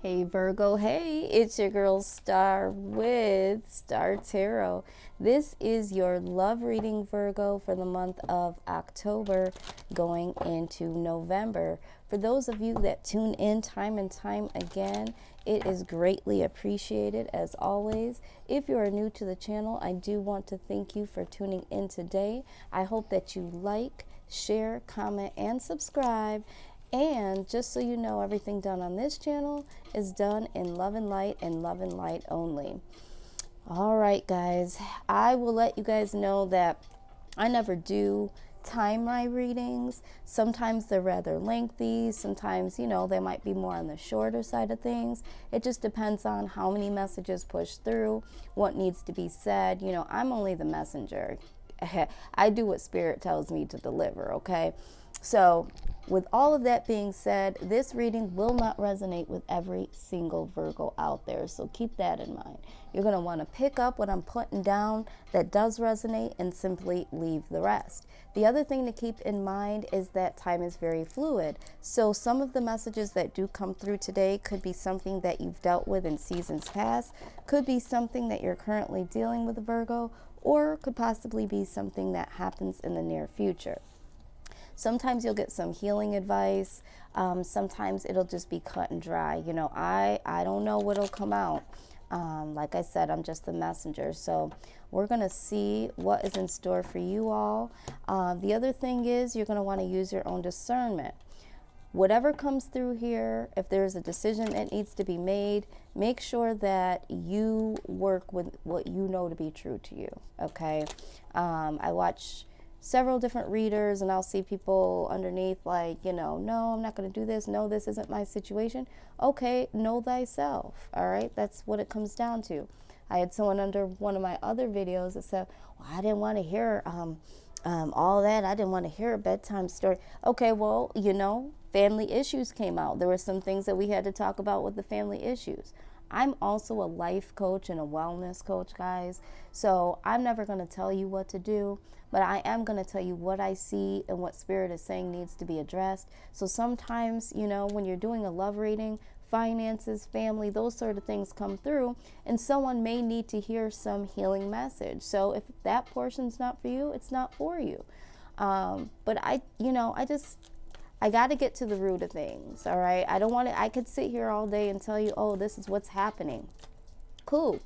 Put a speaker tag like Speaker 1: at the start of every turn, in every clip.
Speaker 1: Hey Virgo, hey, it's your girl Star with Star Tarot. This is your love reading, Virgo, for the month of October going into November. For those of you that tune in time and time again, it is greatly appreciated as always. If you are new to the channel, I do want to thank you for tuning in today. I hope that you like, share, comment, and subscribe. And just so you know, everything done on this channel is done in love and light only. All right, guys, I will let you guys know that I never do time my readings. Sometimes they're rather lengthy. Sometimes, they might be more on the shorter side of things. It just depends on how many messages push through, what needs to be said. I'm only the messenger. I do what Spirit tells me to deliver, okay? So with all of that being said, this reading will not resonate with every single Virgo out there. So keep that in mind. You're going to want to pick up what I'm putting down that does resonate and simply leave the rest. The other thing to keep in mind is that time is very fluid. So some of the messages that do come through today could be something that you've dealt with in seasons past, could be something that you're currently dealing with, Virgo, or could possibly be something that happens in the near future. Sometimes you'll get some healing advice. Sometimes it'll just be cut and dry. I don't know what'll come out. Like I said, I'm just the messenger. So we're going to see what is in store for you all. The other thing is you're going to want to use your own discernment. Whatever comes through here, if there's a decision that needs to be made, make sure that you work with what you know to be true to you, okay? I watch several different readers and I'll see people underneath like, no, I'm not going to do this. No, this isn't my situation. Okay, know thyself, all right? That's what it comes down to. I had someone under one of my other videos that said, well, I didn't want to hear all that. I didn't want to hear a bedtime story. Okay, well, family issues came out. There were some things that we had to talk about with the family issues. I'm also a life coach and a wellness coach, guys. So I'm never going to tell you what to do, but I am going to tell you what I see and what Spirit is saying needs to be addressed. So sometimes, when you're doing a love reading, finances, family, those sort of things come through, and someone may need to hear some healing message. So if that portion's not for you, it's not for you. But I got to get to the root of things, all right? I don't want to, I could sit here all day and tell you, oh, this is what's happening. Cool.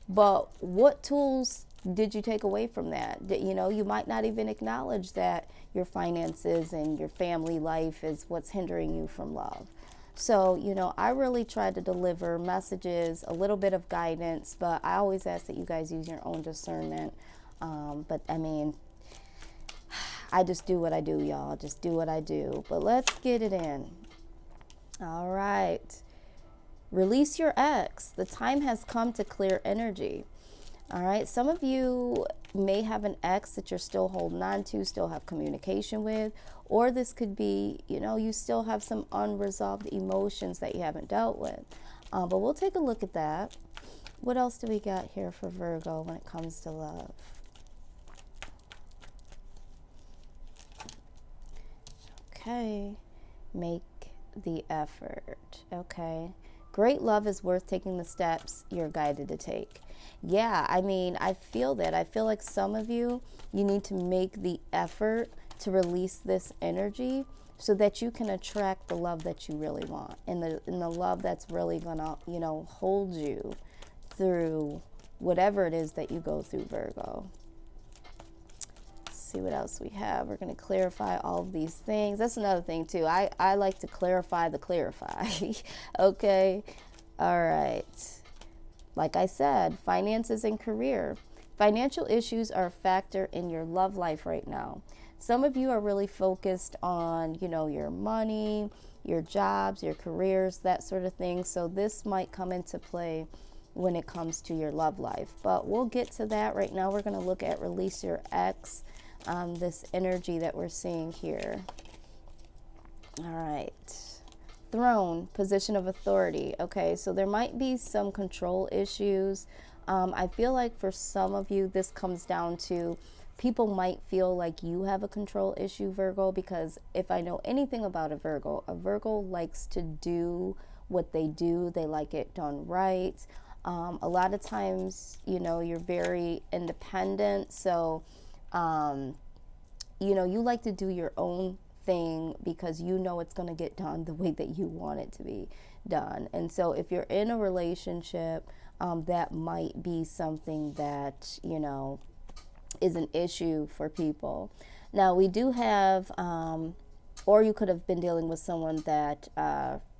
Speaker 1: But what tools did you take away from that? You might not even acknowledge that your finances and your family life is what's hindering you from love. So, I really try to deliver messages, a little bit of guidance, but I always ask that you guys use your own discernment. I just do what I do, y'all. Just do what I do. But let's get it in. All right. Release your ex. The time has come to clear energy. All right. Some of you may have an ex that you're still holding on to, still have communication with, or this could be, you still have some unresolved emotions that you haven't dealt with. But we'll take a look at that. What else do we got here for Virgo when it comes to love? Okay, make the effort. Okay, great love is worth taking the steps you're guided to take. Yeah, I feel that. I feel like some of you need to make the effort to release this energy so that you can attract the love that you really want, and the love that's really gonna, hold you through whatever it is that you go through, Virgo. See what else we have. We're going to clarify all of these things. That's another thing too. I like to clarify the clarify. Okay. All right. Like I said, finances and career. Financial issues are a factor in your love life right now. Some of you are really focused on, your money, your jobs, your careers, that sort of thing. So this might come into play when it comes to your love life. But we'll get to that. Right now we're going to look at release your ex. This energy that we're seeing here. All right. Throne, position of authority. Okay, so there might be some control issues. I feel like for some of you, this comes down to people might feel like you have a control issue, Virgo, because if I know anything about a Virgo likes to do what they do. They like it done right. A lot of times, you're very independent. So, you like to do your own thing because it's going to get done the way that you want it to be done. And so if you're in a relationship, that might be something that, is an issue for people. Now, we do have, or you could have been dealing with someone that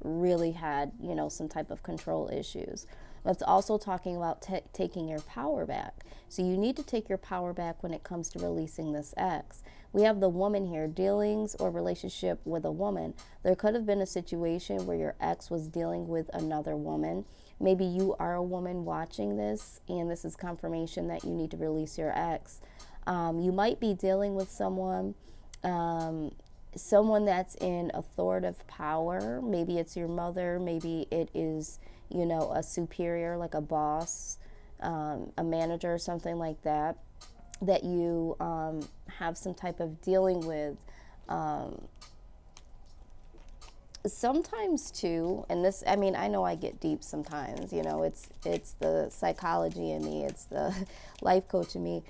Speaker 1: really had, some type of control issues. It's also talking about taking your power back. So you need to take your power back when it comes to releasing this ex. We have the woman here, dealings or relationship with a woman. There could have been a situation where your ex was dealing with another woman. Maybe you are a woman watching this, and this is confirmation that you need to release your ex. You might be dealing with someone that's in authoritative power. Maybe it's your mother. Maybe it is, a superior, like a boss, a manager or something like that, that you have some type of dealing with. Sometimes too, and this, I know I get deep sometimes, it's the psychology in me, it's the life coach in me.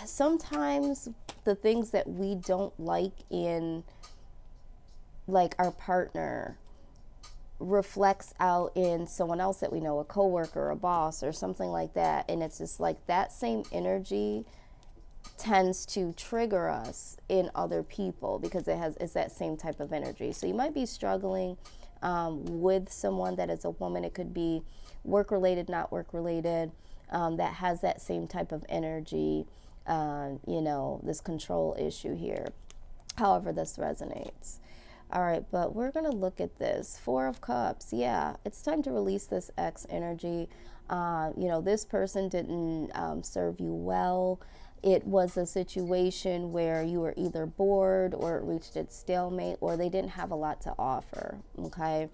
Speaker 1: Sometimes the things that we don't like in, like, our partner reflects out in someone else that we know, a coworker, a boss, or something like that. And it's just like that same energy tends to trigger us in other people because it's that same type of energy. So you might be struggling with someone that is a woman. It could be work related, not work related, that has that same type of energy, this control issue here. However this resonates. All right, but we're going to look at this. 4 of Cups. Yeah, it's time to release this ex energy. This person didn't serve you well. It was a situation where you were either bored or it reached its stalemate, or they didn't have a lot to offer, okay?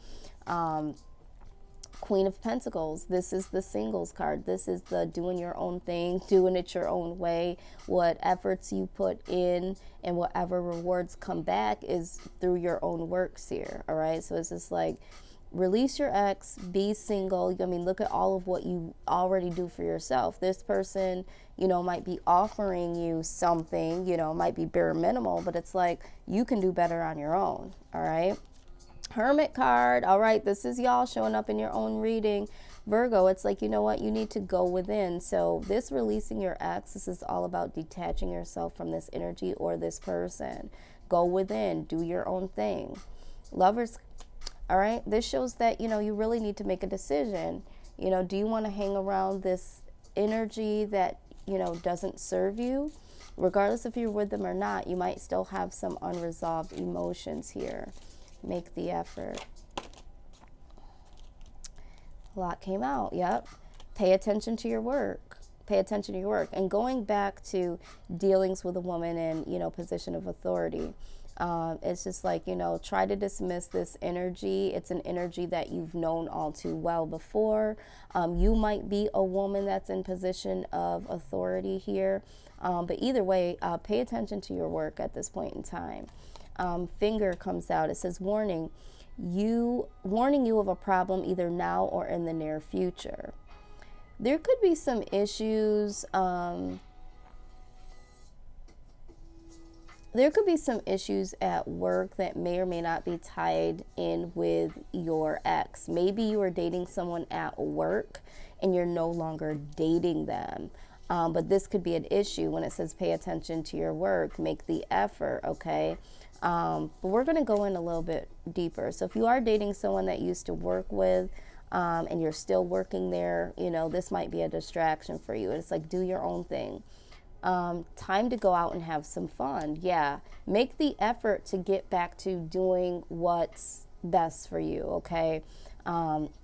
Speaker 1: Queen of Pentacles. This is the singles card. This is the doing your own thing, doing it your own way. What efforts you put in and whatever rewards come back is through your own works here, all right? So it's just like, release your ex, be single. Look at all of what you already do for yourself. This person, might be offering you something, might be bare minimal, but it's like you can do better on your own, all right? Hermit card. All right, this is y'all showing up in your own reading. Virgo, it's like, you know what? You need to go within. So this releasing your ex, this is all about detaching yourself from this energy or this person. Go within. Do your own thing. Lovers, all right? This shows that, you really need to make a decision. Do you want to hang around this energy that, doesn't serve you? Regardless if you're with them or not, you might still have some unresolved emotions here. Make the effort. A lot came out. Yep. Pay attention to your work. Pay attention to your work. And going back to dealings with a woman in, position of authority, it's just like, try to dismiss this energy. It's an energy that you've known all too well before. You might be a woman that's in position of authority here. But either way, pay attention to your work at this point in time. Finger comes out. It says warning you of a problem either now or in the near future. There could be some issues. There could be some issues at work that may or may not be tied in with your ex. Maybe you are dating someone at work and you're no longer dating them. But this could be an issue when it says pay attention to your work, make the effort, okay? But we're going to go in a little bit deeper. So if you are dating someone that you used to work with and you're still working there, this might be a distraction for you. It's like, do your own thing. Time to go out and have some fun. Yeah, make the effort to get back to doing what's best for you, okay?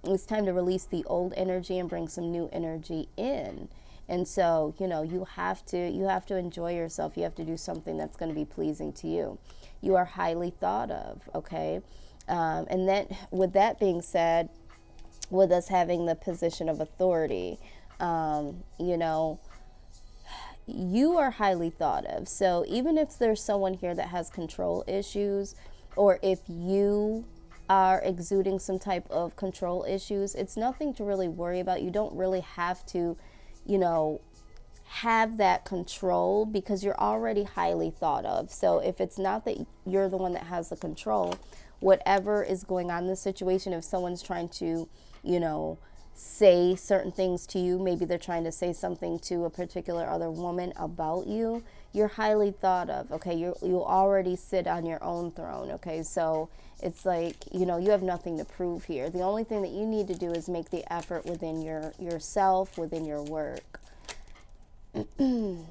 Speaker 1: It's time to release the old energy and bring some new energy in. And so, you have to enjoy yourself. You have to do something that's going to be pleasing to you. You are highly thought of, okay? And then with that being said, with us having the position of authority, you are highly thought of. So even if there's someone here that has control issues, or if you are exuding some type of control issues, it's nothing to really worry about. You don't really have to, you know, have that control because you're already highly thought of. So if it's not that you're the one that has the control, whatever is going on in the situation, if someone's trying to, you know, say certain things to you, maybe they're trying to say something to a particular other woman about you, you're highly thought of. Okay, you already sit on your own throne. Okay, so it's like, you know, you have nothing to prove here. The only thing that you need to do is make the effort within yourself, within your work. All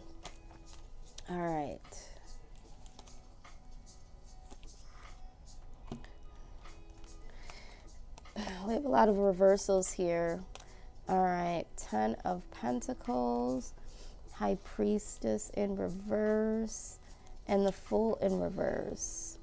Speaker 1: right. We have a lot of reversals here. All right, 10 of Pentacles, High Priestess in reverse, and the Fool in reverse.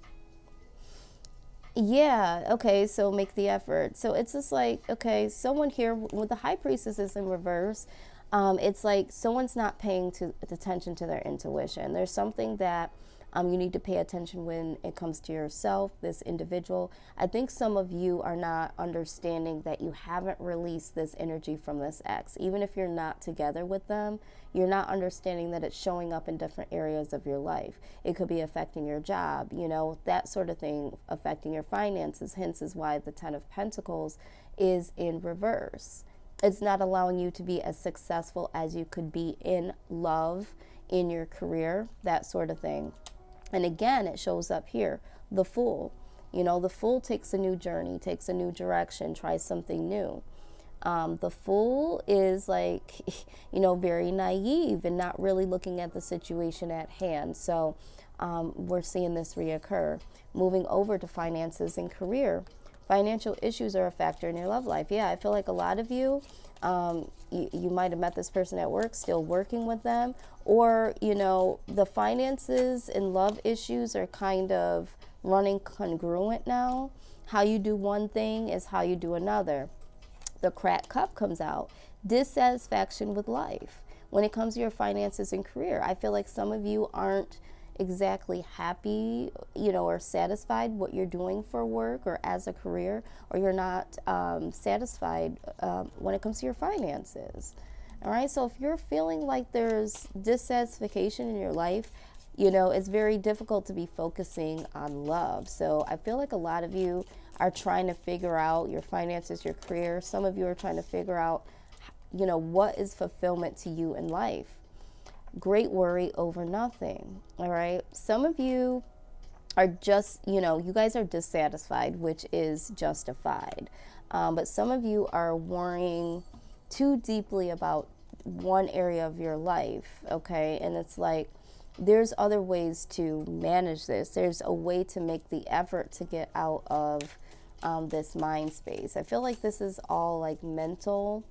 Speaker 1: Yeah, okay, so make the effort. So it's just like, okay, someone here with the High Priestess is in reverse. It's like someone's not paying attention to their intuition. There's something that you need to pay attention when it comes to yourself, this individual. I think some of you are not understanding that you haven't released this energy from this ex. Even if you're not together with them, you're not understanding that it's showing up in different areas of your life. It could be affecting your job, you know, that sort of thing, affecting your finances. Hence is why the 10 of Pentacles is in reverse. It's not allowing you to be as successful as you could be in love, in your career, that sort of thing. And again, it shows up here, the Fool. You know, the Fool takes a new journey, takes a new direction, tries something new. The Fool is like, you know, very naive and not really looking at the situation at hand. So we're seeing this reoccur. Moving over to finances and career. Financial issues are a factor in your love life. Yeah, I feel like a lot of you, you might have met this person at work, still working with them, or, you know, the finances and love issues are kind of running congruent now. How you do one thing is how you do another. The cracked cup comes out. Dissatisfaction with life. When it comes to your finances and career, I feel like some of you aren't exactly happy, you know, or satisfied what you're doing for work or as a career, or you're not satisfied when it comes to your finances. All right, so if you're feeling like there's dissatisfaction in your life, you know, it's very difficult to be focusing on love. So I feel like a lot of you are trying to figure out your finances, your career. Some of you are trying to figure out, you know, what is fulfillment to you in life. Great worry over nothing. All right. Some of you are just, you know, you guys are dissatisfied, which is justified. But some of you are worrying too deeply about one area of your life. Okay. And it's like, there's other ways to manage this. There's a way to make the effort to get out of this mind space. I feel like this is all like mental.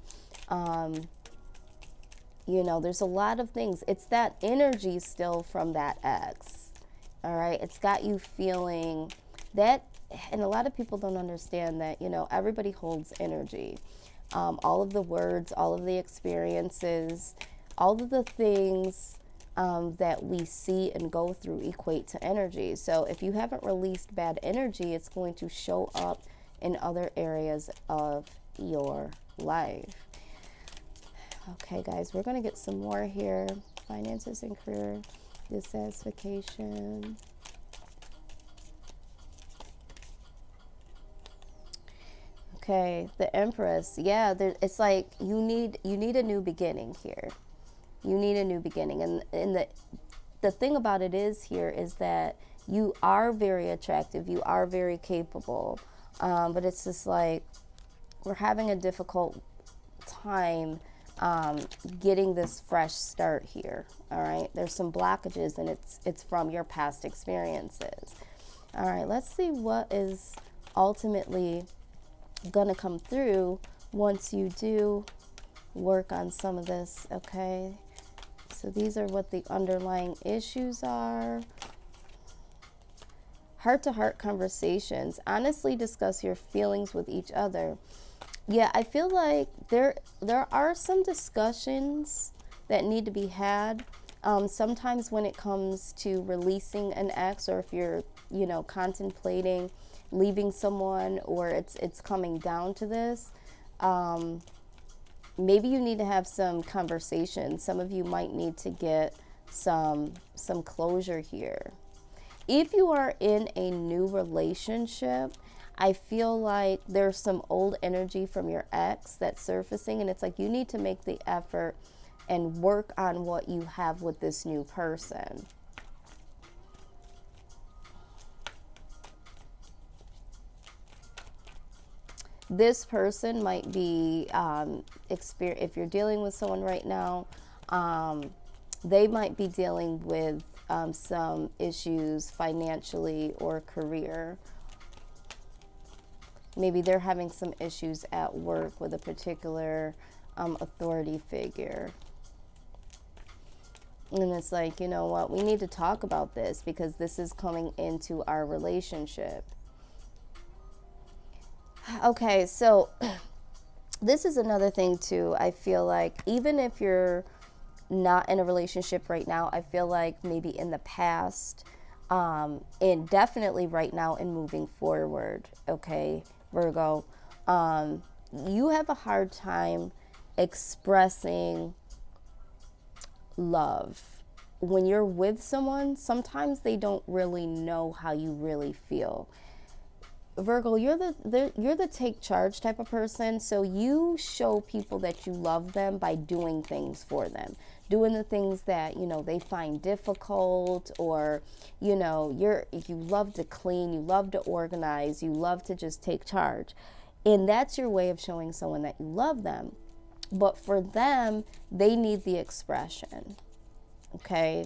Speaker 1: You know, there's a lot of things. It's that energy still from that ex. All right. It's got you feeling that. And a lot of people don't understand that, you know, everybody holds energy. All of the words, all of the experiences, all of the things that we see and go through equate to energy. So if you haven't released bad energy, it's going to show up in other areas of your life. Okay, guys, we're going to get some more here. Finances and career, dissatisfaction. Okay, the Empress. Yeah, it's like you need a new beginning here. You need a new beginning. And the thing about it is here is that you are very attractive. You are very capable. But it's just like we're having a difficult time getting this fresh start here. All right, there's some blockages, and it's from your past experiences. All right, let's see what is ultimately gonna come through once you do work on some of this. Okay, so these are what the underlying issues are. Heart-to-heart conversations. Honestly discuss your feelings with each other. Yeah, I feel like there are some discussions that need to be had. Sometimes when it comes to releasing an ex, or if you're, you know, contemplating, leaving someone, or it's coming down to this, maybe you need to have some conversation. Some of you might need to get some closure here. If you are in a new relationship, I feel like there's some old energy from your ex that's surfacing, and it's like you need to make the effort and work on what you have with this new person. This person might be, if you're dealing with someone right now, they might be dealing with some issues financially or career. Maybe they're having some issues at work with a particular authority figure. And it's like, you know what, we need to talk about this because this is coming into our relationship. Okay, so this is another thing too. I feel like even if you're not in a relationship right now, I feel like maybe in the past, and definitely right now and moving forward, okay, Virgo, you have a hard time expressing love. When you're with someone, sometimes they don't really know how you really feel. Virgo, you're the take charge type of person, so you show people that you love them by doing things for them, doing the things that, you know, they find difficult, or, you know, you love to clean, you love to organize, you love to just take charge, and that's your way of showing someone that you love them. But for them, they need the expression, okay?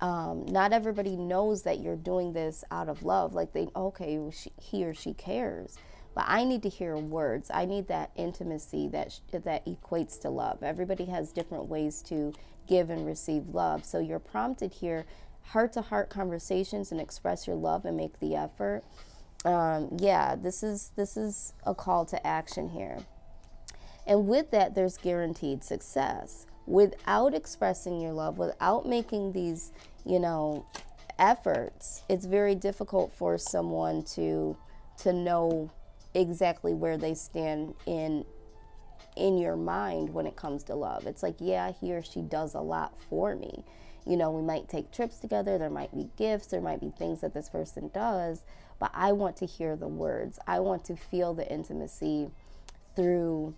Speaker 1: Not everybody knows that you're doing this out of love. Like okay, he or she cares. But I need to hear words. I need that intimacy that equates to love. Everybody has different ways to give and receive love. So you're prompted here, heart-to-heart conversations, and express your love and make the effort. Yeah, this is a call to action here. And with that, there's guaranteed success. Without expressing your love, without making these, you know, efforts, it's very difficult for someone to know exactly where they stand in your mind when it comes to love. It's like, yeah, he or she does a lot for me. You know, we might take trips together, there might be gifts, there might be things that this person does, but I want to hear the words. I want to feel the intimacy through,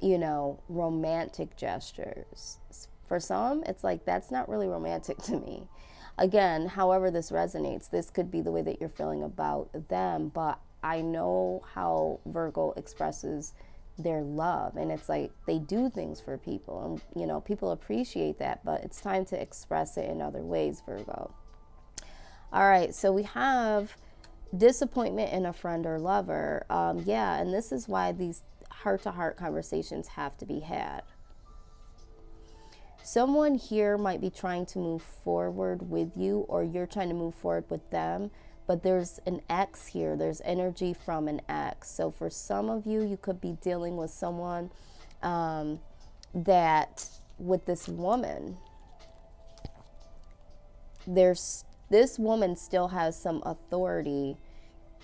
Speaker 1: you know, romantic gestures. For some, it's like, that's not really romantic to me. Again, however this resonates, this could be the way that you're feeling about them, but I know how Virgo expresses their love, and it's like they do things for people, and, you know, people appreciate that, but it's time to express it in other ways, Virgo. All right, so we have disappointment in a friend or lover. Yeah, and this is why these heart-to-heart conversations have to be had. Someone here might be trying to move forward with you, or you're trying to move forward with them, but there's an ex here. There's energy from an ex. So for some of you, you could be dealing with someone that, with this woman, this woman still has some authority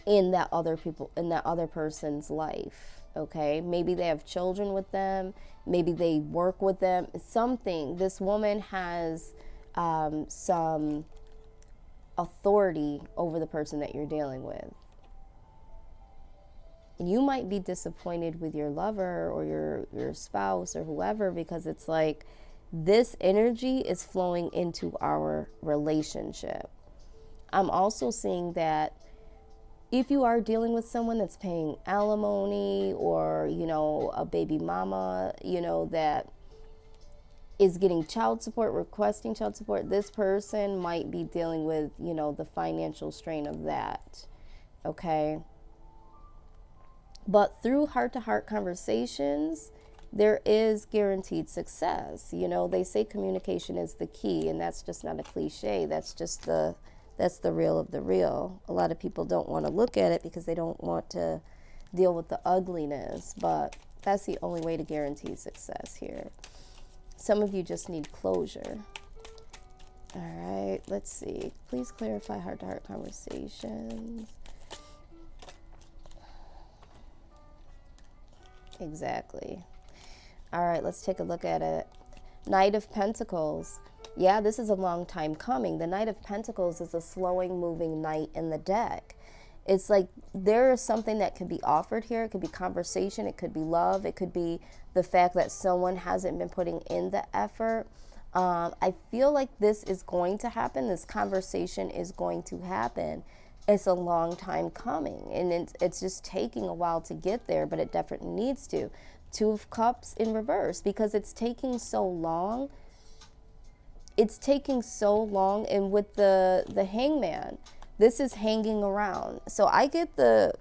Speaker 1: in that other person's life. Okay, maybe they have children with them, maybe they work with them, something. This woman has some authority over the person that you're dealing with. You might be disappointed with your lover or your spouse or whoever, because it's like this energy is flowing into our relationship. I'm also seeing that if you are dealing with someone that's paying alimony, or, you know, a baby mama, you know, that is getting child support, requesting child support, this person might be dealing with, you know, the financial strain of that. Okay. But through heart-to-heart conversations, there is guaranteed success. You know, they say communication is the key, and that's just not a cliche. That's the real of the real. A lot of people don't want to look at it because they don't want to deal with the ugliness, but that's the only way to guarantee success here. Some of you just need closure. All right, let's see. Please clarify heart-to-heart conversations. Exactly. All right, let's take a look at it. Knight of Pentacles. Yeah, this is a long time coming. The Knight of Pentacles is a slowing, moving knight in the deck. It's like there is something that could be offered here. It could be conversation. It could be love. It could be the fact that someone hasn't been putting in the effort. I feel like this is going to happen. This conversation is going to happen. It's a long time coming, and it's just taking a while to get there, but it definitely needs to. Two of Cups in reverse, because it's taking so long. It's taking so long, and with the Hangman, this is hanging around. So I get the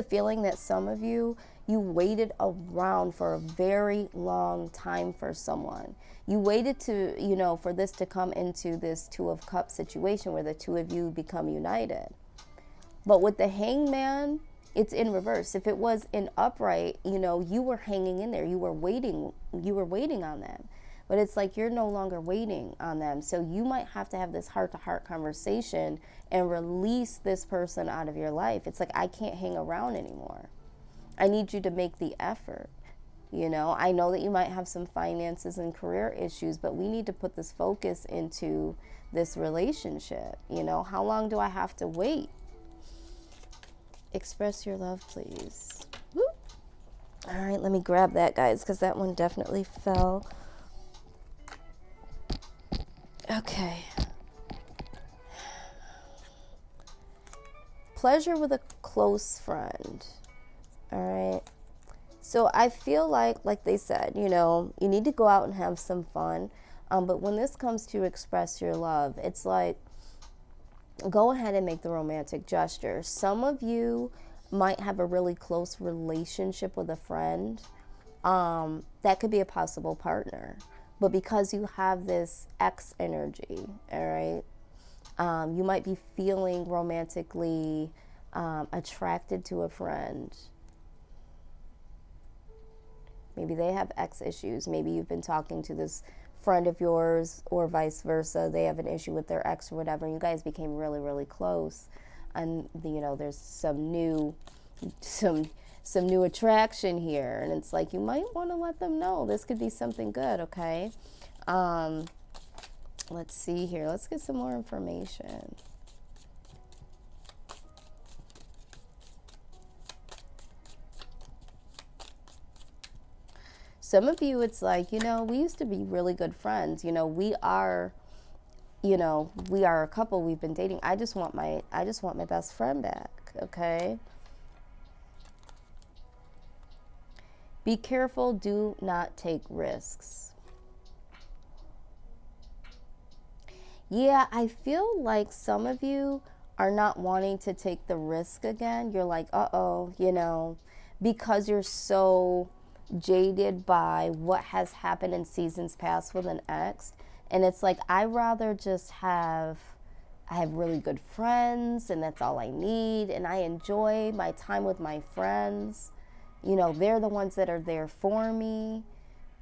Speaker 1: feeling that some of you waited around for a very long time for someone. You waited to, for this to come into this Two of Cups situation where the two of you become united. But with the Hangman, it's in reverse. If it was in upright, you were hanging in there. You were waiting on them. But it's like you're no longer waiting on them. So you might have to have this heart-to-heart conversation and release this person out of your life. It's like, I can't hang around anymore. I need you to make the effort. I know that you might have some finances and career issues, but we need to put this focus into this relationship. How long do I have to wait? Express your love, please. Woo. All right, let me grab that, guys, because that one definitely fell. Okay. Pleasure with a close friend. All right. So I feel like they said, you need to go out and have some fun. But when this comes to express your love, it's like, go ahead and make the romantic gesture. Some of you might have a really close relationship with a friend. That could be a possible partner. But because you have this X energy, all right, you might be feeling romantically attracted to a friend. Maybe they have X issues. Maybe you've been talking to this friend of yours or vice versa. They have an issue with their ex or whatever. You guys became really, really close. And, there's some new attraction here. And it's like, you might want to let them know this could be something good, okay? Let's see here. Let's get some more information. Some of you, it's like, we used to be really good friends. We are a couple. We've been dating. I just want my best friend back. Okay. Be careful. Do not take risks. Yeah, I feel like some of you are not wanting to take the risk again. You're like, because you're so jaded by what has happened in seasons past with an ex. And it's like, I rather just I have really good friends, and that's all I need. And I enjoy my time with my friends. They're the ones that are there for me.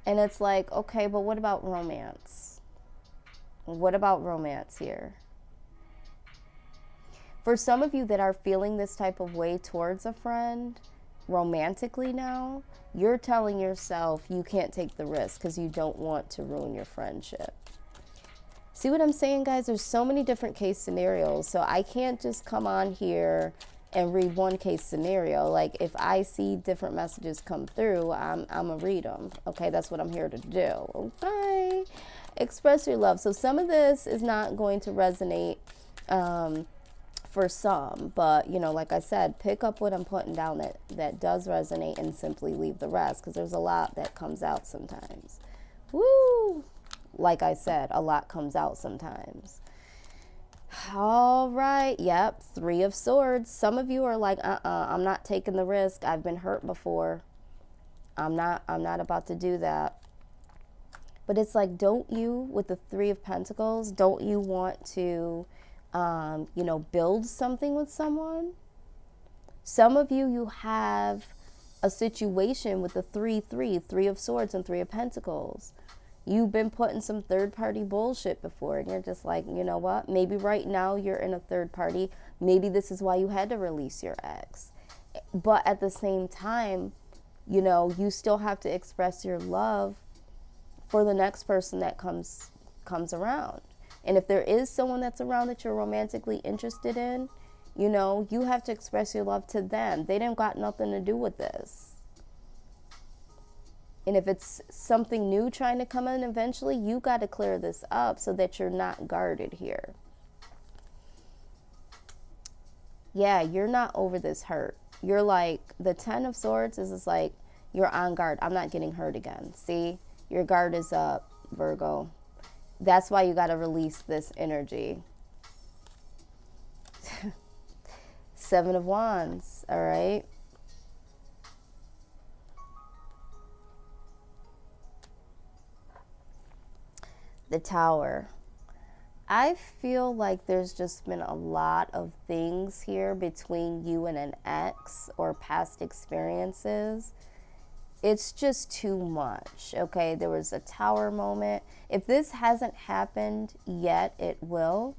Speaker 1: And it's like, okay, but what about romance? What about romance here? For some of you that are feeling this type of way towards a friend, romantically now, you're telling yourself you can't take the risk because you don't want to ruin your friendship. See what I'm saying, guys? There's so many different case scenarios. So I can't just come on here and read one case scenario. Like, if I see different messages come through, I'm going to read them. Okay, that's what I'm here to do. Okay, express your love. So some of this is not going to resonate for some, but like I said, pick up what I'm putting down that does resonate and simply leave the rest, because there's a lot that comes out sometimes. Woo! Like I said, a lot comes out sometimes. All right. Yep. 3 of Swords. Some of you are like, I'm not taking the risk. I've been hurt before. I'm not about to do that. But it's like, don't you, with the 3 of Pentacles, don't you want to build something with someone? Some of you have a situation with the 3 of Swords and 3 of Pentacles. You've been put in some third-party bullshit before, and you're just like, you know what? Maybe right now you're in a third party. Maybe this is why you had to release your ex. But at the same time, you know, you still have to express your love for the next person that comes around. And if there is someone that's around that you're romantically interested in, you know, you have to express your love to them. They didn't got nothing to do with this. And if it's something new trying to come in eventually, you got to clear this up so that you're not guarded here. Yeah, you're not over this hurt. You're like, the 10 of Swords is like, you're on guard. I'm not getting hurt again. See, your guard is up, Virgo. That's why you got to release this energy. 7 of Wands, all right? The Tower. I feel like there's just been a lot of things here between you and an ex or past experiences. It's just too much, okay? There was a Tower moment. If this hasn't happened yet, it will.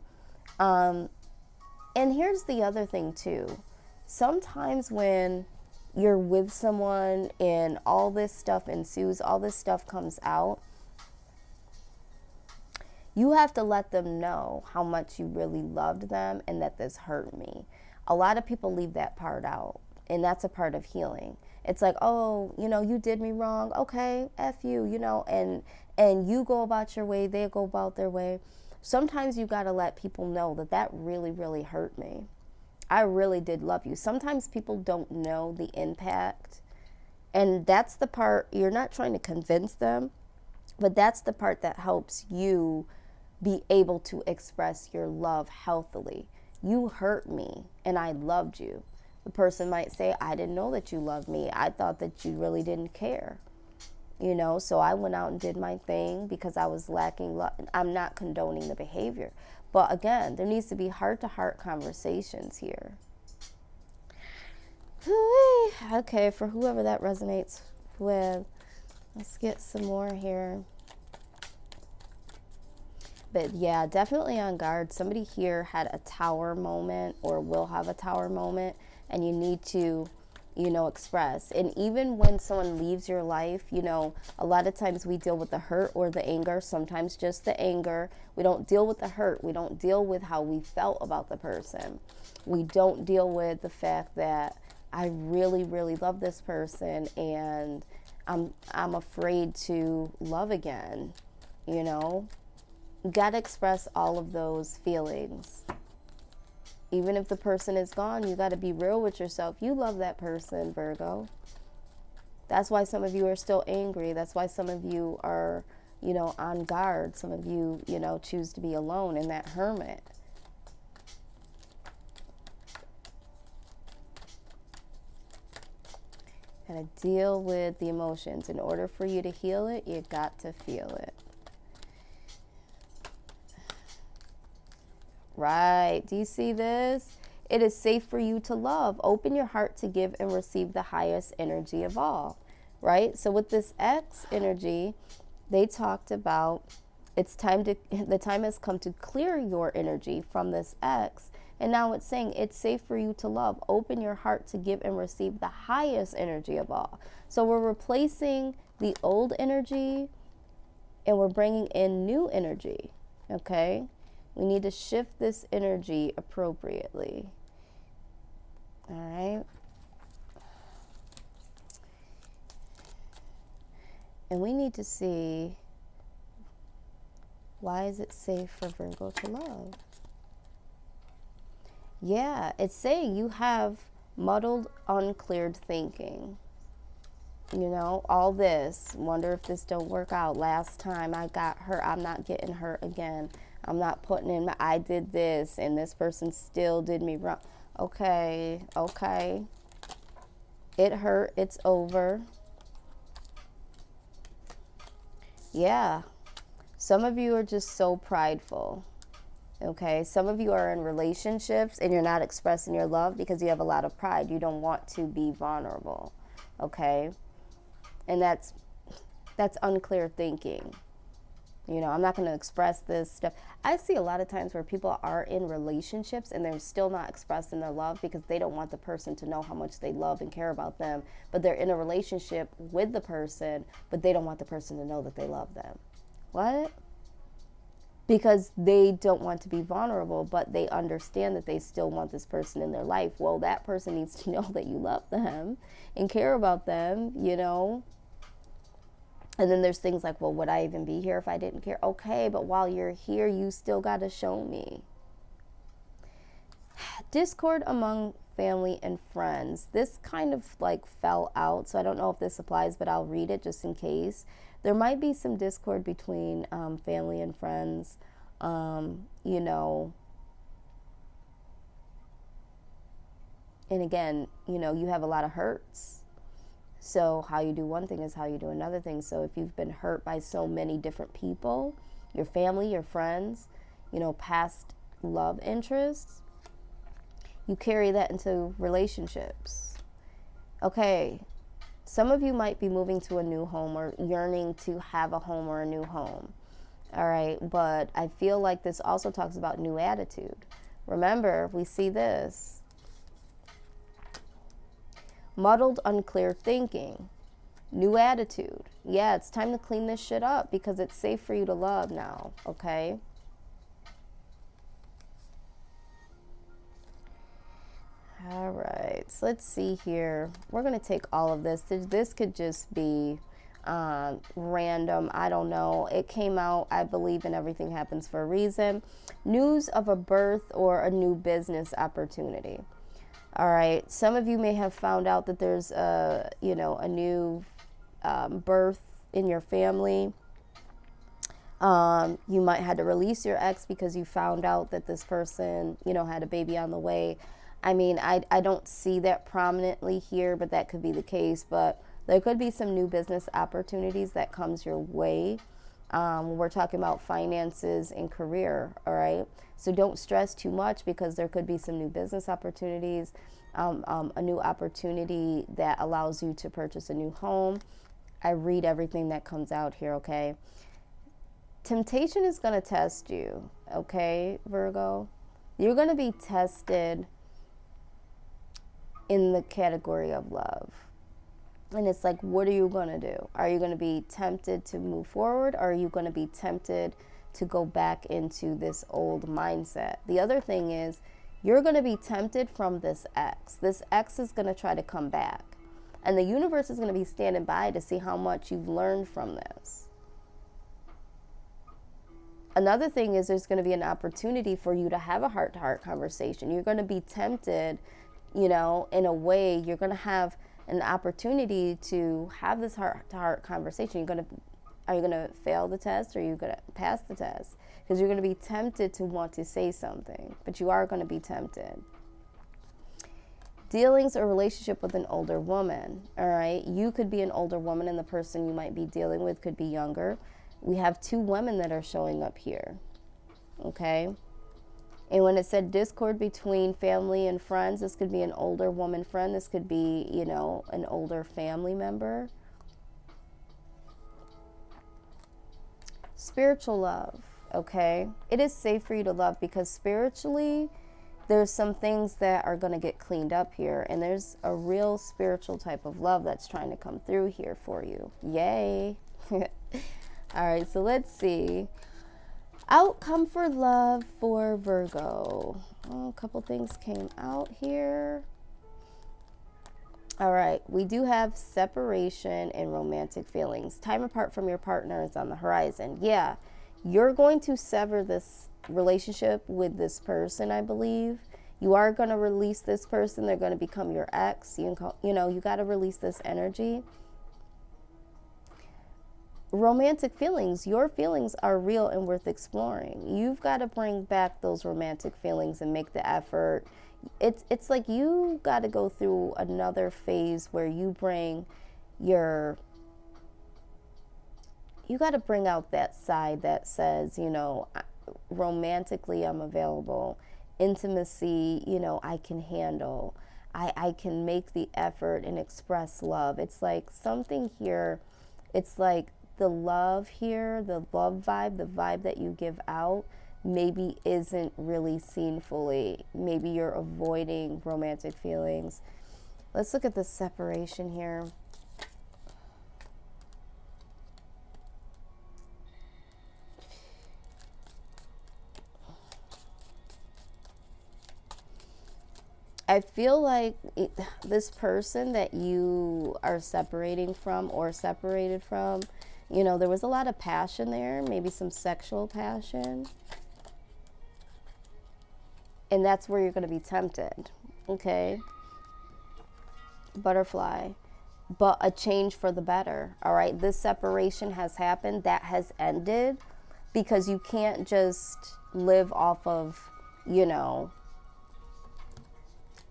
Speaker 1: And here's the other thing too. Sometimes when you're with someone and all this stuff ensues, all this stuff comes out, you have to let them know how much you really loved them and that this hurt me. A lot of people leave that part out, and that's a part of healing. It's like, oh, you know, you did me wrong. Okay, F you, you know, and you go about your way, they go about their way. Sometimes you got to let people know that that really, really hurt me. I really did love you. Sometimes people don't know the impact, and that's the part, you're not trying to convince them, but that's the part that helps you be able to express your love healthily. You hurt me and I loved you. The person might say, I didn't know that you loved me. I thought that you really didn't care. You know, so I went out and did my thing because I was lacking love. I'm not condoning the behavior. But again, there needs to be heart-to-heart conversations here. Okay, for whoever that resonates with, let's get some more here. But yeah, definitely on guard. Somebody here had a Tower moment or will have a Tower moment, and you need to, you know, express. And even when someone leaves your life, you know, a lot of times we deal with the hurt or the anger, sometimes just the anger. We don't deal with the hurt. We don't deal with how we felt about the person. We don't deal with the fact that I really, really love this person and I'm afraid to love again, you know. You gotta express all of those feelings. Even if the person is gone, you gotta be real with yourself. You love that person, Virgo. That's why some of you are still angry. That's why some of you are, you know, on guard. Some of you, you know, choose to be alone in that hermit. Gotta deal with the emotions. In order for you to heal it, you got to feel it. Right. Do you see this? It is safe for you to love. Open your heart to give and receive the highest energy of all. Right? So with this X energy, they talked about the time has come to clear your energy from this X. And now it's saying it's safe for you to love. Open your heart to give and receive the highest energy of all. So we're replacing the old energy and we're bringing in new energy. Okay? We need to shift this energy appropriately. All right. And we need to see, why is it safe for Virgo to love? Yeah, it's saying you have muddled, uncleared thinking. You know, all this, wonder if this don't work out. Last time I got hurt, I'm not getting hurt again. I'm not putting in I did this and this person still did me wrong. Okay. It hurt, it's over. Yeah. Some of you are just so prideful. Okay. Some of you are in relationships and you're not expressing your love because you have a lot of pride. You don't want to be vulnerable. Okay. And that's unclear thinking. You know, I'm not going to express this stuff. I see a lot of times where people are in relationships and they're still not expressing their love because they don't want the person to know how much they love and care about them. But they're in a relationship with the person, but they don't want the person to know that they love them. What? Because they don't want to be vulnerable, but they understand that they still want this person in their life. Well, that person needs to know that you love them and care about them, you know. And then there's things like, well, would I even be here if I didn't care? Okay, but while you're here, you still got to show me. Discord among family and friends. This kind of like fell out, so I don't know if this applies, but I'll read it just in case. There might be some discord between family and friends, you know. And again, you know, you have a lot of hurts. So how you do one thing is how you do another thing. So if you've been hurt by so many different people, your family, your friends, you know, past love interests, you carry that into relationships. Okay, some of you might be moving to a new home or yearning to have a home or a new home. All right, but I feel like this also talks about new attitude. Remember, we see this. Muddled, unclear thinking. New attitude. Yeah, it's time to clean this shit up because it's safe for you to love now, okay? All right, so let's see here. We're going to take all of this. This could just be random. I don't know. It came out, I believe in everything happens for a reason. News of a birth or a new business opportunity. All right, some of you may have found out that there's a, you know, a new birth in your family. You might have to release your ex because you found out that this person, you know, had a baby on the way. I mean, I don't see that prominently here, but that could be the case. But there could be some new business opportunities that comes your way. We're talking about finances and career, all right? So don't stress too much because there could be some new business opportunities, a new opportunity that allows you to purchase a new home. I read everything that comes out here, okay? Temptation is going to test you, okay, Virgo? You're going to be tested in the category of love. And it's like, what are you going to do? Are you going to be tempted to move forward? Or are you going to be tempted to go back into this old mindset? The other thing is, you're going to be tempted from this ex. This ex is going to try to come back. And the universe is going to be standing by to see how much you've learned from this. Another thing is there's going to be an opportunity for you to have a heart-to-heart conversation. You're going to be tempted, you know, in a way, you're going to have an opportunity to have this heart-to-heart conversation. Are you going to fail the test or are you going to pass the test? Because you're going to be tempted to want to say something, but you are going to be tempted. Dealings or relationship with an older woman, all right? You could be an older woman and the person you might be dealing with could be younger. We have two women that are showing up here, okay? And when it said discord between family and friends, this could be an older woman friend. This could be, you know, an older family member. Spiritual love, okay? It is safe for you to love because spiritually, there's some things that are going to get cleaned up here. And there's a real spiritual type of love that's trying to come through here for you. Yay. All right, so let's see. Outcome for love for Virgo. Oh, a couple things came out here. All right, we do have separation and romantic feelings. Time apart from your partner is on the horizon. Yeah, you're going to sever this relationship with this person, I believe. You are going to release this person. They're going to become your ex. You know, you got to release this energy. Romantic feelings, your feelings are real and worth exploring. You've got to bring back those romantic feelings and make the effort. It's like you got to go through another phase where you got to bring out that side that says, you know, romantically I'm available. Intimacy, you know, I can handle. I can make the effort and express love. It's like something here, it's like the love here, the love vibe, the vibe that you give out, maybe isn't really seen fully. Maybe you're avoiding romantic feelings. Let's look at the separation here. I feel like this person that you are separating from or separated from, you know, there was a lot of passion there, maybe some sexual passion. And that's where you're going to be tempted, okay? Butterfly. But a change for the better, all right? This separation has happened. That has ended because you can't just live off of, you know,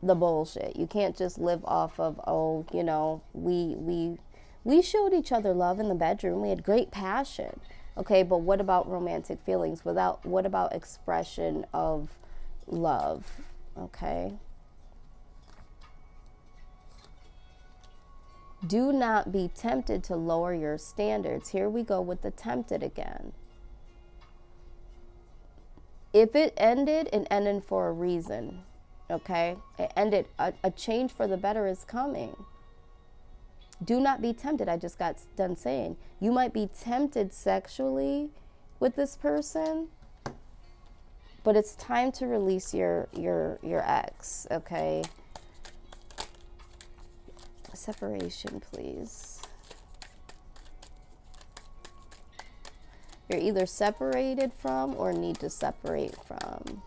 Speaker 1: the bullshit. You can't just live off of, oh, you know, we showed each other love in the bedroom. We had great passion. Okay, but what about romantic feelings? What about expression of love? Okay. Do not be tempted to lower your standards. Here we go with the tempted again. If it ended for a reason. Okay, it ended. A change for the better is coming. Do not be tempted. I just got done saying you might be tempted sexually with this person, but it's time to release your ex. Okay. Separation, please. You're either separated from or need to separate from.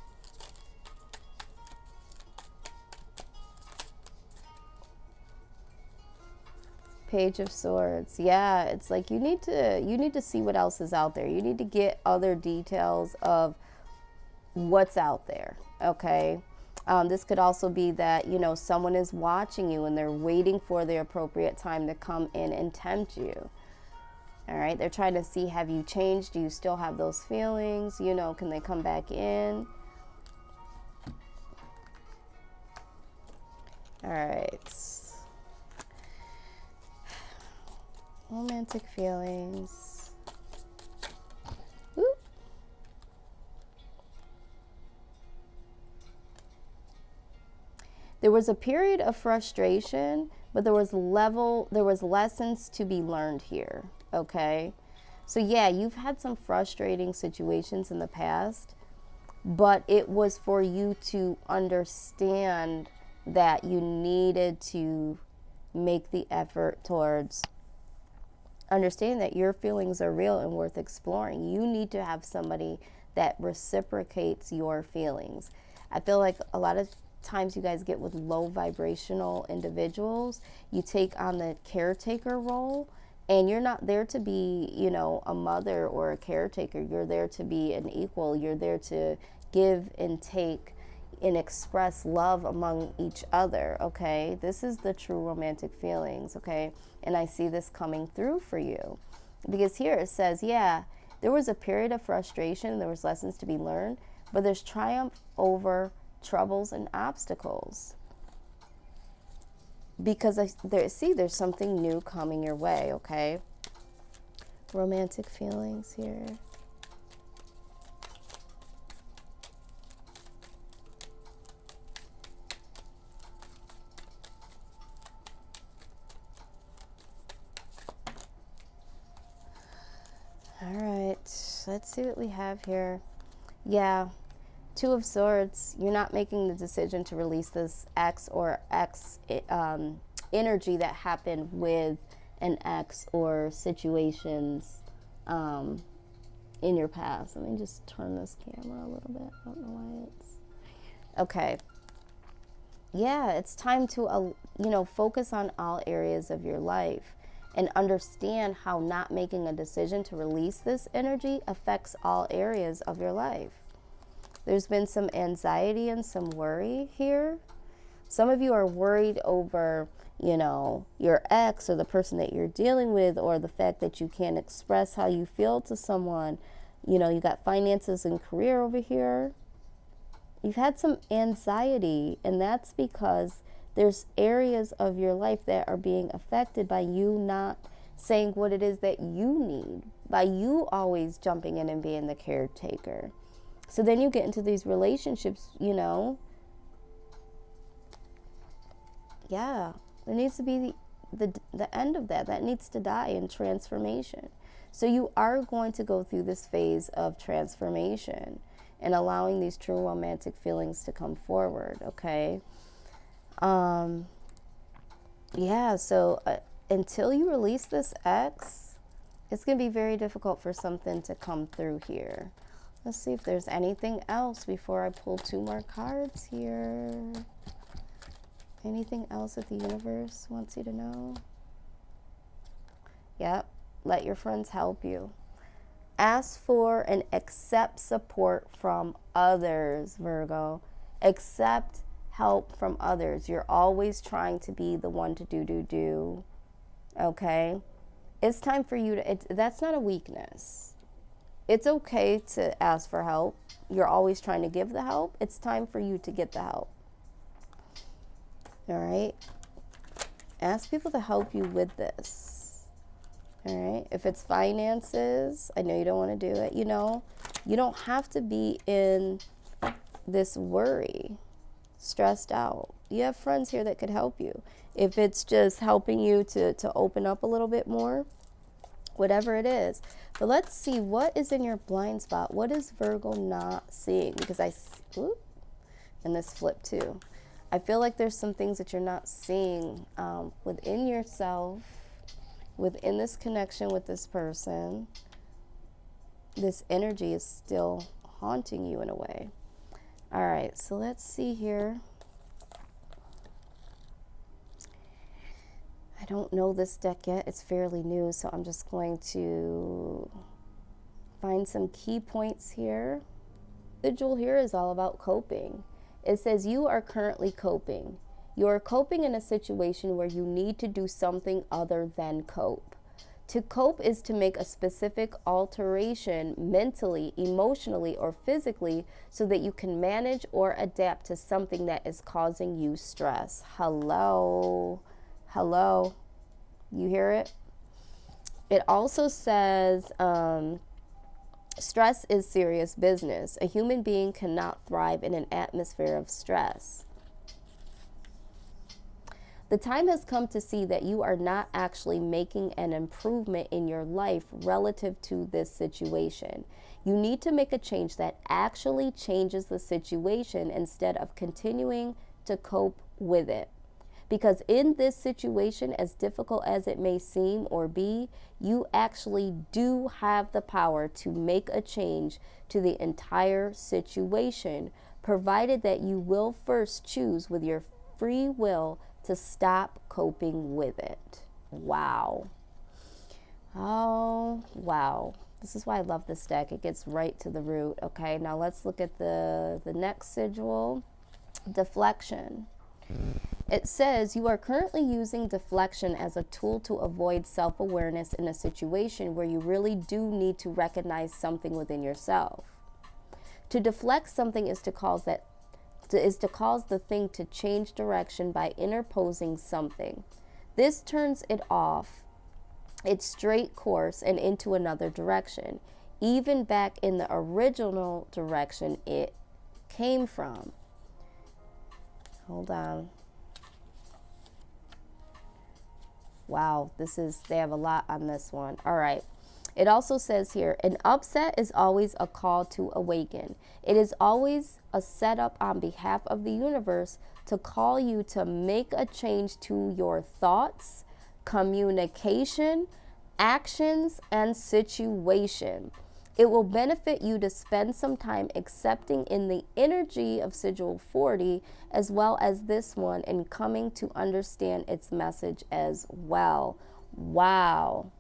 Speaker 1: Page of Swords. Yeah, it's like you need to see what else is out there. You need to get other details of what's out there. Okay. This could also be that, you know, someone is watching you and they're waiting for the appropriate time to come in and tempt you. All right. They're trying to see, have you changed? Do you still have those feelings? You know, can they come back in? All right. Romantic feelings. Woo. There was a period of frustration, but there was lessons to be learned here, okay? So yeah, you've had some frustrating situations in the past, but it was for you to understand that you needed to make the effort towards understand that your feelings are real and worth exploring. You need to have somebody that reciprocates your feelings. I feel like a lot of times you guys get with low vibrational individuals, you take on the caretaker role, and you're not there to be, you know, a mother or a caretaker. You're there to be an equal. You're there to give and take and express love among each other, okay? This is the true romantic feelings, okay? And I see this coming through for you. Because here it says, yeah, there was a period of frustration, there was lessons to be learned, but there's triumph over troubles and obstacles. Because there's something new coming your way, okay? Romantic feelings here. All right, let's see what we have here. Yeah, Two of Swords. You're not making the decision to release this ex energy that happened with an ex or situations in your past. Let me just turn this camera a little bit. I don't know why it's... Okay. Yeah, it's time to, focus on all areas of your life and understand how not making a decision to release this energy affects all areas of your life. There's been some anxiety and some worry here. Some of you are worried over, your ex or the person that you're dealing with, or the fact that you can't express how you feel to someone. You got finances and career over here. You've had some anxiety, and that's because there's areas of your life that are being affected by you not saying what it is that you need by you always jumping in and being the caretaker. So then you get into these relationships, you know, yeah, there needs to be the end of that. That needs to die in transformation. So you are going to go through this phase of transformation and allowing these true romantic feelings to come forward, okay? Yeah, so until you release this ex, it's going to be very difficult for something to come through here. Let's see if there's anything else before I pull 2 more cards here. Anything else that the universe wants you to know? Yep, let your friends help you. Ask for and accept support from others, Virgo. Accept help from others. You're always trying to be the one to do. Okay? It's time for you to, that's not a weakness. It's okay to ask for help. You're always trying to give the help. It's time for you to get the help. All right? Ask people to help you with this. All right? If it's finances, I know you don't want to do it, you know. You don't have to be in this worry, stressed out. You have friends here that could help you. If it's just helping you to open up a little bit more, whatever it is. But let's see, what is in your blind spot? What is Virgo not seeing? Because and this flip too. I feel like there's some things that you're not seeing within yourself, within this connection with this person. This energy is still haunting you in a way. All right, so let's see here. I don't know this deck yet. It's fairly new, so I'm just going to find some key points here. The jewel here is all about coping. It says you are currently coping. You are coping in a situation where you need to do something other than cope. To cope is to make a specific alteration mentally, emotionally, or physically so that you can manage or adapt to something that is causing you stress. Hello. Hello. You hear it? It also says stress is serious business. A human being cannot thrive in an atmosphere of stress. The time has come to see that you are not actually making an improvement in your life relative to this situation. You need to make a change that actually changes the situation instead of continuing to cope with it. Because in this situation, as difficult as it may seem or be, you actually do have the power to make a change to the entire situation, provided that you will first choose with your free will to stop coping with it. Wow. Oh, wow. This is why I love this deck. It gets right to the root. Okay, now let's look at the next sigil. Deflection. It says you are currently using deflection as a tool to avoid self-awareness in a situation where you really do need to recognize something within yourself. To deflect something is to cause the thing to change direction by interposing something. This turns it off its straight course and into another direction, even back in the original direction it came from. Hold on. Wow, they have a lot on this one. All right. It also says here, an upset is always a call to awaken. It is always a setup on behalf of the universe to call you to make a change to your thoughts, communication, actions, and situation. It will benefit you to spend some time accepting in the energy of Sigil 40 as well as this one and coming to understand its message as well. Wow.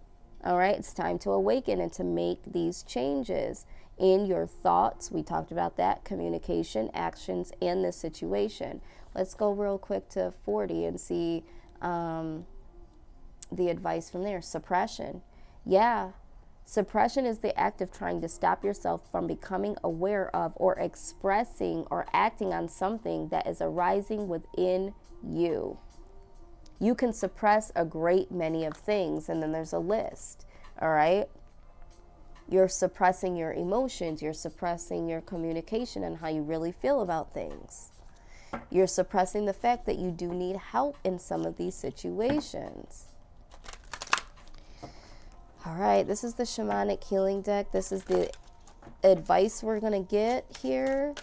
Speaker 1: All right, it's time to awaken and to make these changes in your thoughts. We talked about that, communication, actions, and the situation. Let's go real quick to 40 and see the advice from there. Suppression. Yeah. Suppression is the act of trying to stop yourself from becoming aware of or expressing or acting on something that is arising within you. You can suppress a great many of things, and then there's a list, all right? You're suppressing your emotions. You're suppressing your communication and how you really feel about things. You're suppressing the fact that you do need help in some of these situations. All right, this is the shamanic healing deck. This is the advice we're going to get here.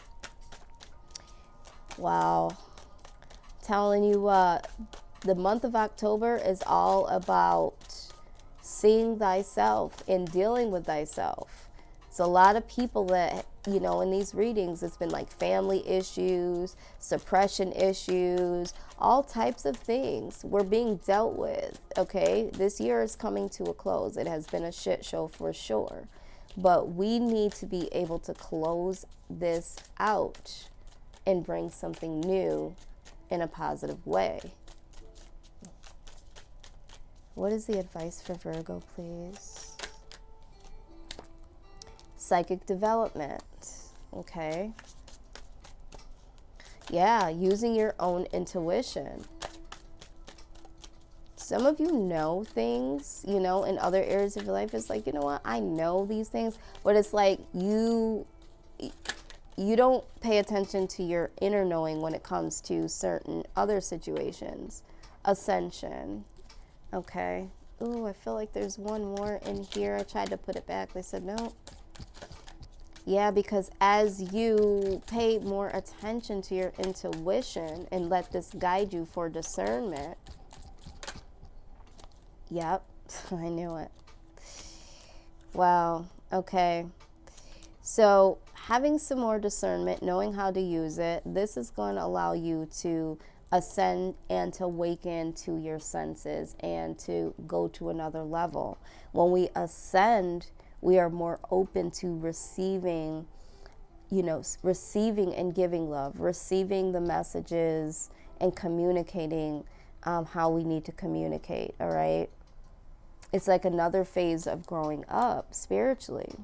Speaker 1: Wow. Telling you the month of October is all about seeing thyself and dealing with thyself. It's a lot of people that, you know, in these readings, it's been like family issues, suppression issues, all types of things were being dealt with, okay? This year is coming to a close. It has been a shit show for sure. But we need to be able to close this out and bring something new in a positive way. What is the advice for Virgo, please? Psychic development, okay? Yeah, using your own intuition. Some of you know things, you know, in other areas of your life. It's like, you know what, I know these things, but it's like you don't pay attention to your inner knowing when it comes to certain other situations. Ascension, okay. Ooh, I feel like there's one more in here. I tried to put it back. They said no. Yeah, because as you pay more attention to your intuition and let this guide you for discernment. Yep, I knew it. Wow, okay. So having some more discernment, knowing how to use it, this is going to allow you to ascend and to awaken to your senses and to go to another level. When we ascend, we are more open to receiving, you know, receiving and giving love, receiving the messages and communicating how we need to communicate, all right? It's like another phase of growing up spiritually.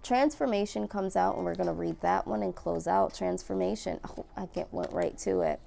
Speaker 1: Transformation comes out, and we're going to read that one and close out. Transformation. Oh, went right to it.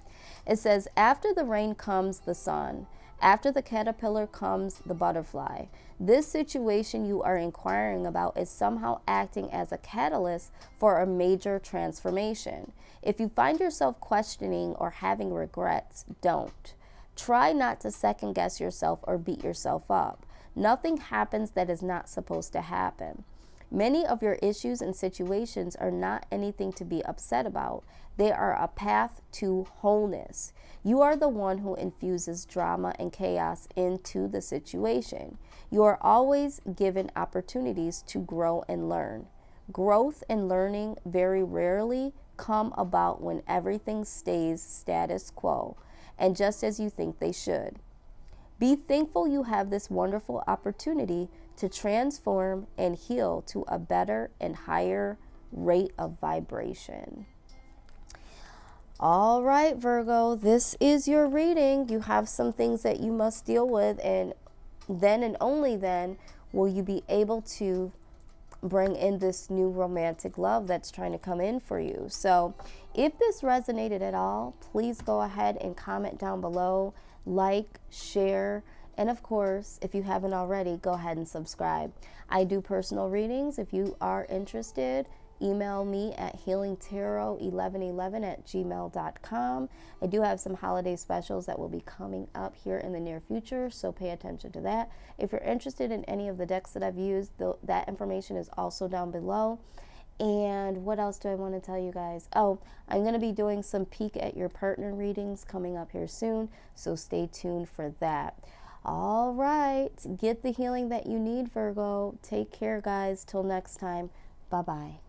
Speaker 1: It says, after the rain comes the sun. After the caterpillar comes the butterfly. This situation you are inquiring about is somehow acting as a catalyst for a major transformation. If you find yourself questioning or having regrets, don't. Try not to second guess yourself or beat yourself up. Nothing happens that is not supposed to happen. Many of your issues and situations are not anything to be upset about. They are a path to wholeness. You are the one who infuses drama and chaos into the situation. You are always given opportunities to grow and learn. Growth and learning very rarely come about when everything stays status quo, and just as you think they should. Be thankful you have this wonderful opportunity to transform and heal to a better and higher rate of vibration. All right, Virgo, this is your reading. You have some things that you must deal with, and then and only then will you be able to bring in this new romantic love that's trying to come in for you. So if this resonated at all, please go ahead and comment down below, like, share, and of course, if you haven't already, go ahead and subscribe. I do personal readings. If you are interested, email me at healingtarot1111@gmail.com. I do have some holiday specials that will be coming up here in the near future, so pay attention to that. If you're interested in any of the decks that I've used, that information is also down below. And what else do I want to tell you guys? Oh, I'm going to be doing some peek at your partner readings coming up here soon, so stay tuned for that. All right, get the healing that you need, Virgo. Take care, guys. Till next time. Bye-bye.